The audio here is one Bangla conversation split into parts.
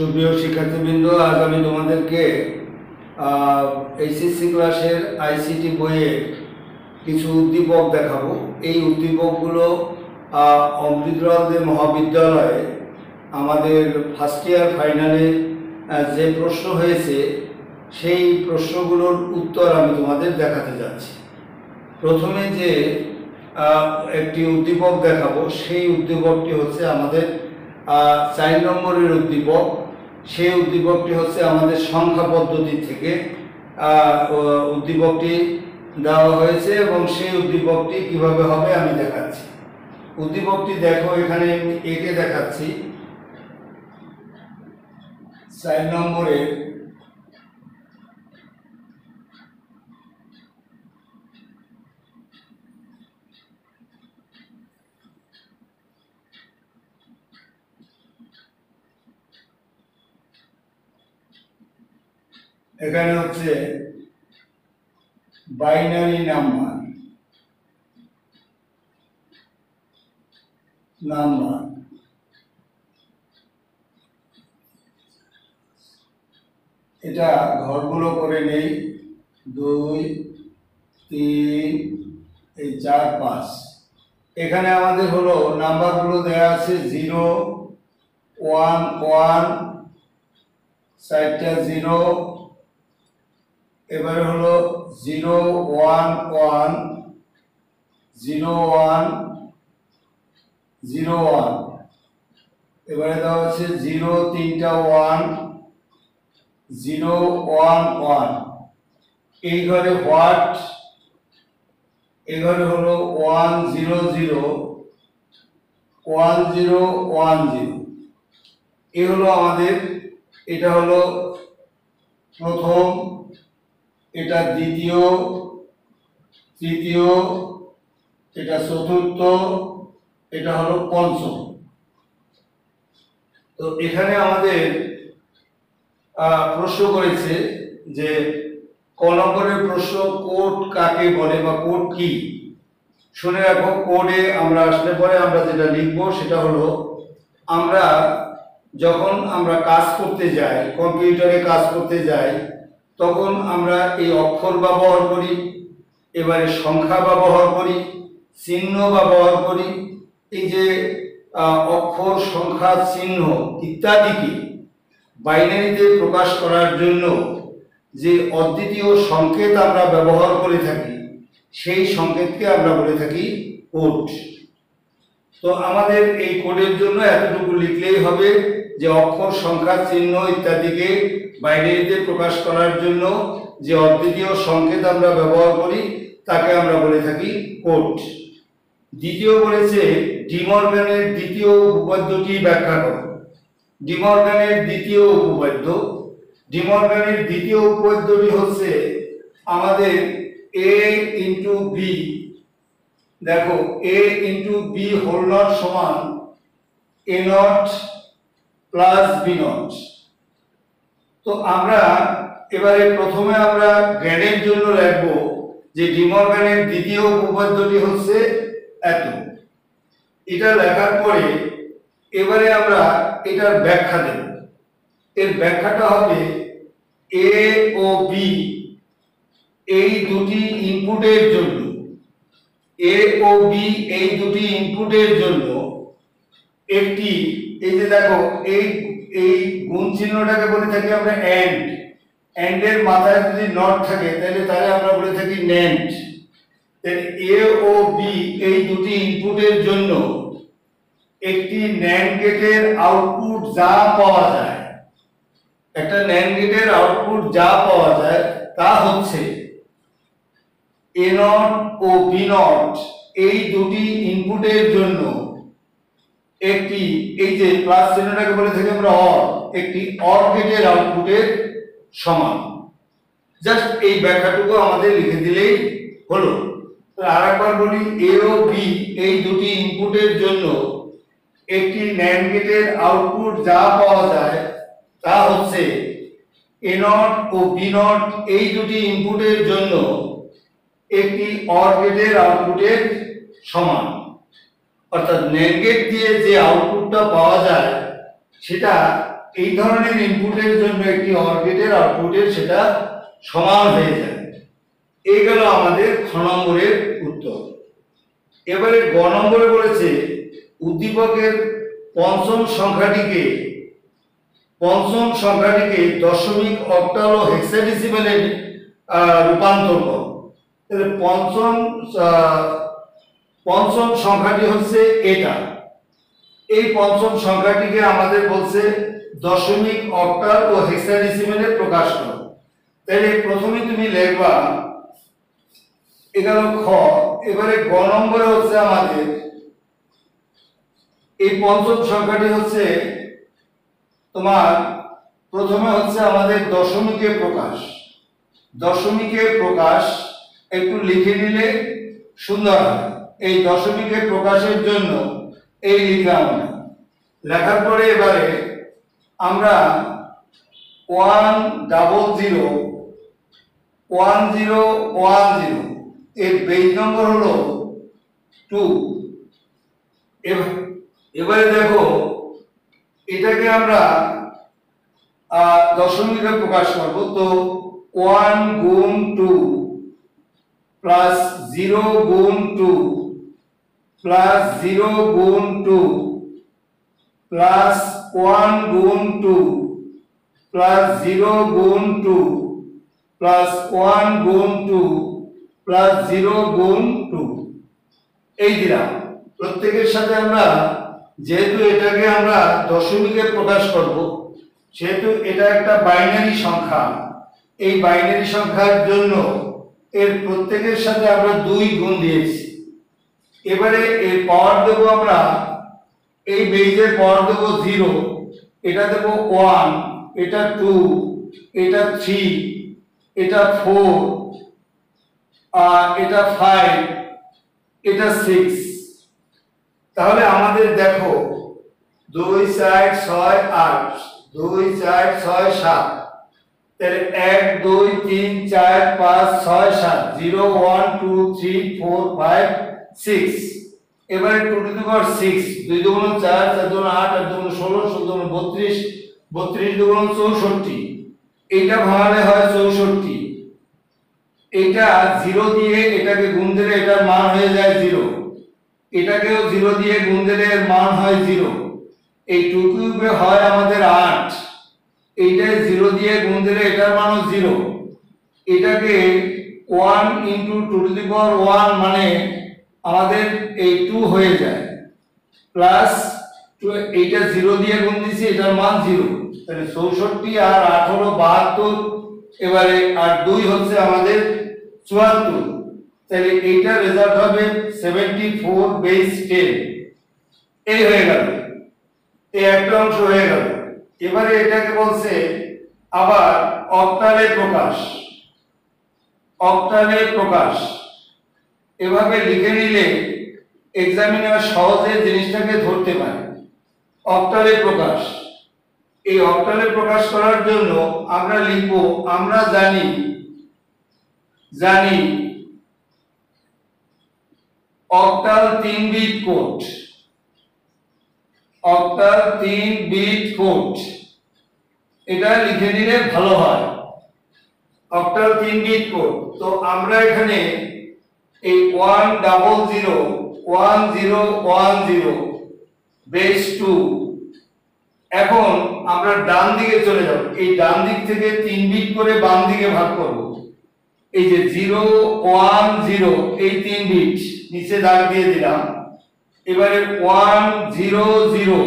সুপ্রিয় শিক্ষার্থীবৃন্দ, আজ আমি তোমাদেরকে এইচএসসি ক্লাসের আইসিটি বইয়ের কিছু উদ্দীপক দেখাবো। এই উদ্দীপকগুলো অমৃতলাল দে মহাবিদ্যালয়ে আমাদের ফার্স্ট ইয়ার ফাইনালে যে প্রশ্ন হয়েছে সেই প্রশ্নগুলোর উত্তর আমি তোমাদের দেখাতে যাচ্ছি। প্রথমে যে একটি উদ্দীপক দেখাবো সেই উদ্দীপকটি হচ্ছে আমাদের 4 নম্বরের উদ্দীপক। সেই উদ্দীপকটি হচ্ছে আমাদের সংখ্যা পদ্ধতি থেকে উদ্দীপকটি দেওয়া হয়েছে এবং সেই উদ্দীপকটি কিভাবে হবে আমি দেখাচ্ছি। উদ্দীপকটি দেখো, এখানে আমি এঁকে দেখাচ্ছি। 4 নম্বরের এখানে হচ্ছে বাইনারি নাম্বার এটা ঘরগুলো করে নেই, 2 3 এই 4 5। এখানে আমাদের হলো নাম্বারগুলো দেওয়া আছে 0 1 1, 4টা 0, এবারে হলো 0 1 1 0 1 0 1, এবারে দেওয়া আছে 0 3টা 1 0 1 1। এই ঘরে হোয়াট, এই ঘরে হলো 1 0 0 1 0 1 0। এই হলো আমাদের, এটা হলো প্রথম, এটা দ্বিতীয়, তৃতীয়, এটা চতুর্থ, এটা হলো পঞ্চম। তো এখানে আমাদের প্রশ্ন করেছে যে ক নম্বরের প্রশ্ন, কোড কাকে বলে বা কোড কি। শুনে রাখো, কোডে আমরা আসলে পরে আমরা যেটা লিখবো সেটা হলো, আমরা যখন আমরা কাজ করতে যাই, কম্পিউটারে কাজ করতে যাই, তখন আমরা এই অক্ষর ব্যবহার করি, এবারে সংখ্যা ব্যবহার করি, চিহ্ন ব্যবহার করি। এই যে অক্ষর, সংখ্যা, চিহ্ন ইত্যাদিকে বাইনারিতে প্রকাশ করার জন্য যে অদ্বিতীয় সংকেত আমরা ব্যবহার করে থাকি, সেই সংকেতকে আমরা বলে থাকি কোড। তো আমাদের এই কোডের জন্য এতটুকু লিখলেই হবে যে অক্ষর, সংখ্যা, চিহ্ন ইত্যাদিকে বাইনারিতে প্রকাশ করার জন্য যে অদ্বিতীয় সংকেত আমরা ব্যবহার করি তাকে আমরা বলে থাকি কোড। দ্বিতীয় বলেছে ডি মর্গানের দ্বিতীয় উপপাদ্যটি ব্যাখ্যা করো। ডি মর্গানের দ্বিতীয় উপপাদ্য, ডি মর্গানের দ্বিতীয় উপপাদ্যটি হচ্ছে আমাদের a ইন্টু বি। দেখো, a into B whole not সমান a not plus B not. তো আমরা এবারে প্রথমে আমরা জ্ঞানের জন্য লিখবো যে ডি মর্গানের দ্বিতীয় উপপাদ্যটি হচ্ছে এত। এটা লেখার পরে এবারে আমরা এটার ব্যাখ্যা দেব। এর ব্যাখ্যাটা হবে এ ও বি এই দুটি ইনপুটের জন্য, এ ও বি এই দুটি ইনপুটের জন্য একটি, এই যে দেখো এই গুণ চিহ্নটাকে বলে থাকি আমরা এন্ড। এন্ড এর মাথায় যদি নট থাকে তাহলে আমরা বলে থাকি ন্যান্ড। তাহলে এ ও বি এই দুটি ইনপুটের জন্য একটি ন্যান্ড গেটের আউটপুট যা পাওয়া যায়, একটা ন্যান্ড গেটের আউটপুট যা পাওয়া যায় তা হচ্ছে এ নট ও বি নট এই দুটি ইনপুটের জন্য একটি, এই যে প্লাস চিহ্নটাকে বলে থাকি আমরা অর, একটি অর গেটের আউটপুটের সমান। জাস্ট এই ব্যাখ্যাটুকু আমাদের লিখে দিলেই হলো। আরেকবার বলি, এ ও বি এই দুটি ইনপুটের জন্য একটি ন্যান্ড গেটের আউটপুট যা পাওয়া যায় তা হচ্ছে এ নট ও বি নট এই দুটি ইনপুটের জন্য একটি অর গেটের আউটপুটের সমান। অর্থাৎ ন্যান্ড গেট দিয়ে যে আউটপুটটা পাওয়া যায় সেটা এই ধরনের ইনপুটের জন্য একটি অর গেটের আউটপুটের সেটা সমান হয়ে যায়। এই গেল আমাদের খ নম্বরের উত্তর। এবারে গ নম্বরে বলেছে উদ্দীপকের পঞ্চম সংখ্যাটিকে দশমিক, অক্টাল ও হেক্সাডেসিমেলে রূপান্তর করো। তাহলে পঞ্চম সংখ্যাটি হচ্ছে এটা। এই পঞ্চম সংখ্যাটিকে আমাদের বলছে দশমিক, অক্টাল ও হেক্সাডেসিমেলে প্রকাশ করো। তাহলে প্রথমে তুমি লিখবা এখানে খ। এবারে গ নম্বরে হচ্ছে আমাদের এই পঞ্চম সংখ্যাটি হচ্ছে তোমার প্রথমে হচ্ছে আমাদের দশমিকে প্রকাশ একটু লিখে নিলে সুন্দর হয়। এই দশমিকে প্রকাশের জন্য এই লিখলাম। লেখার পরে এবারে আমরা 1001010 এর বেজ নম্বর হলো 2। এবারে দেখো এটাকে আমরা দশমিকে প্রকাশ করব। তো 1 গুণ 2 প্লাস 0 গুণ 2 প্লাস 0 গুণ 2 প্লাস 1 গুণ 2 প্লাস 0 গুণ 2 প্লাস 1 গুণ 2 প্লাস 0 গুণ 2 এই দিলাম। প্রত্যেকের সাথে আমরা যেহেতু এটাকে আমরা দশমিকে প্রকাশ করব, সেহেতু এটা একটা বাইনারি সংখ্যা। এই বাইনারি সংখ্যার জন্য এর প্রত্যেকের সাথে আমরা 2 গুণ দিয়েছি। এবারে এর পাওয়ার দেব আমরা, এই বেজের পাওয়ার দেব 0, এটা দেব 1, এটা 2, এটা 3, এটা 4, আর এটা 5, এটা 6। তাহলে আমাদের দেখো 2 4 6 8, 2 4 6 7, তাহলে 1 2 3 4 5 6 7, 0 1 2 3 4 5 6। এবারে 2 টু দি পাওয়ার 6, 2 দুগুণ 4, 4 দুগুণ 8, 8 দুগুণ 16, 16 দুগুণ 32, 32 দুগুণ 64। এইটা ভাঙালে হয় 64। এটা 0 দিয়ে এটাকে গুণ দিলে এটার মান হয়ে যায় 0। এটাকেও 0 দিয়ে গুণ দিলে এর মান হয় 0। এই 2 কিউবে হয় আমাদের 8। এইটাই 0 দিয়ে গুণ দিলে এটার মানও 0। এটাকে 1 ইনটু 2 টু দি পাওয়ার 1 মানে আমাদের এই 2 হয়ে যায়, প্লাস এইটা 0 দিয়ে গুণ দিছি, এটার মান 0। তাহলে 64 আর 8 হলো 72। এবারে আর 2 হচ্ছে আমাদের 74। তাহলে এইটা রেজাল্ট হবে 74 বেস 10। এই হয়ে গেল, এই একটা অংশ হয়ে গেল। এবারে এটাকে বলছে আবার অক্টালে প্রকাশ। এভাবে লিখে নিলে এক্সামিনার সহজে জিনিসটাকে ধরতে পারে। অক্টালে প্রকাশ, এই অক্টালে প্রকাশ করার জন্য আমরা লিখব, আমরা জানি octal 3 bit code. Octal 3 bit code, এটা লিখে নিলে ভালো হয়। Octal 3 bit code. তো আমরা এখানে এই 1001010 বেস 2। এখন আমরা ডান দিকে চলে যাব। এই ডান দিক থেকে 3 বিট করে বাম দিকে ভাগ করব। এই যে 0 1 0 এই 3 বিট নিচে দাগ দিয়ে দিলাম। এবারে 1 0 0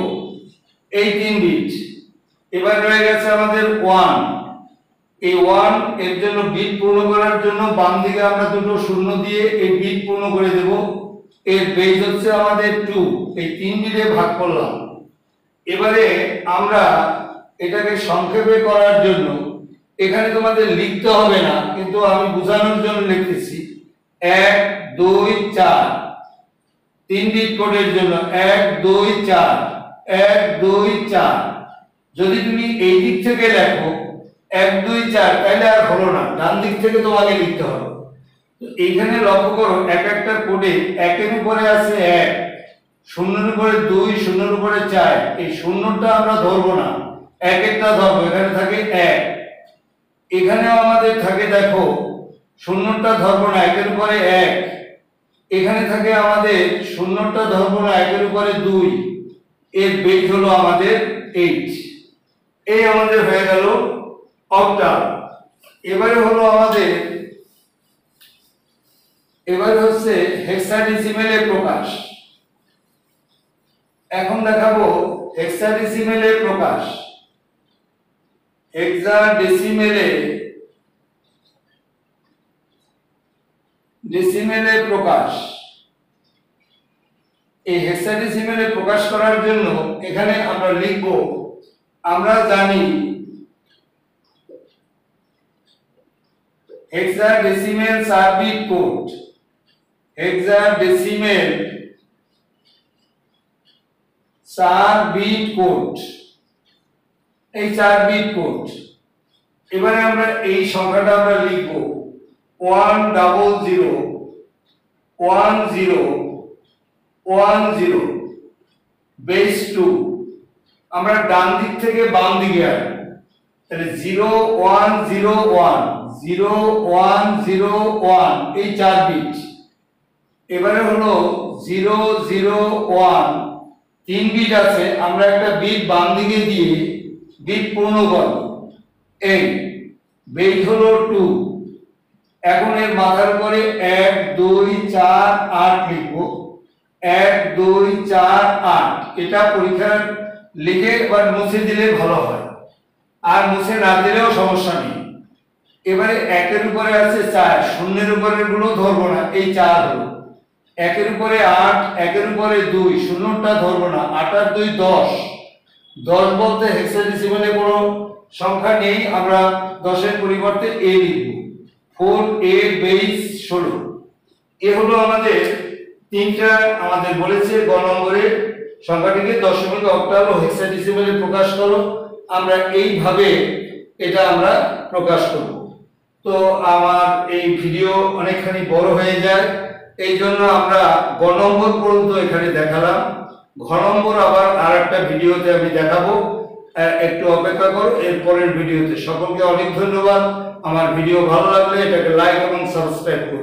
এই 3 বিট। এবার রয়ে গেছে আমাদের 1। এই 1 এর জন্য বিট পূর্ণ করার জন্য বাম দিকে আমরা দুটো শূন্য দিয়ে এই বিট পূর্ণ করে দেব। এর বেজ হচ্ছে আমাদের 2। এই 3 বিটে ভাগ করলাম। এবারে আমরা এটাকে সংক্ষেপে করার জন্য এখানে তোমাদের লিখতে হবে না, কিন্তু আমি বোঝানোর জন্য লিখতেছি। 1 2 4 3 বিট কোডের জন্য 1 2 4 1 2 4। যদি তুমি এই দিক থেকে লেখো 1 2 4 তাহলে আর হলো না, ডান দিক থেকে তোমাকে লিখতে হবে। তো এইখানে লক্ষ্য করো, এক একটা কোডে 1 এর উপরে আছে 1, 0 এর উপরে 2, 0 এর উপরে 4। এই শূন্যটা আমরা ধরবো না, এক একটা ধরবো, এখানে থাকে 1, এখানেও আমাদের থাকে দেখো শূন্যটা ধরবো না, 1 এর উপরে 1, এখানে থাকে আমাদের শূন্যটা ধরবো না, 1 এর উপরে 2, এর বেজ হলো আমাদের 8। এই আমাদের হয়ে গেল অক্টাল। এবারে হলো আমাদের এবারে হচ্ছে হেক্সাডেসিমেলে প্রকাশ। এখন দেখাবো হেক্সাডেসিমেলে প্রকাশ। হেক্সাডেসিমেলে প্রকাশ। এই হেক্সাডেসিমেলে প্রকাশ করার জন্য এখানে আমরা লিখব, আমরা জানি hexadecimal 4 bit code. Hexadecimal 4 bit code, এই 4 বিট কোড। এবারে আমরা এই সংখ্যাটা আমরা লিখব 1001010 বেস 2। আমরা ডান দিক থেকে বাম দিকে আসবো, তাহলে 0101 এই 4 বিট। এবারে হলো 001 3 বিট আছে, আমরা একটা বিট বাম দিকে দিয়ে বিট পূর্ণ করব, এই বেজ হলো 2। এখন এর মাথার উপরে 1 2 4 8 লিখব, 1 2 4 8। এটা পরীক্ষার লিখে এবার মুছে দিলে ভালো হয়, আর মুছে না দিলেও সমস্যা নেই। এবারে 1 এর উপরে আছে 4, শূন্যের উপরে গুলো ধরবো না, এই 4 হলো। 1 এর উপরে 8, 1 এর উপরে 2, শূন্যটা ধরবো না, 8 আর 2 10। 10 বলতে হেক্সাডেসিমেলে কোনো সংখ্যা নেই, আমরা 10 এর পরিবর্তে a লিখব। 4a base 16। এ হলো আমাদের তিনটা আমাদের বলেছে গ নম্বরে সংখ্যাটিকে দশমিক, অক্টাল ও হেক্সাডেসিমেলে প্রকাশ করো। আমরা এইভাবে এটা আমরা প্রকাশ করব। তো আমার এই ভিডিও অনেকখানি বড় হয়ে যায়, এই জন্য আমরা গ নম্বর পর্যন্ত এখানে দেখালাম। ঘ নম্বর আবার আরেকটা ভিডিওতে আমি দেখাবো, একটু অপেক্ষা করো এর পরের ভিডিওতে। সকলকে অনেক ধন্যবাদ। আমার ভিডিও ভালো লাগলে এটাকে লাইক এবং সাবস্ক্রাইব করুন।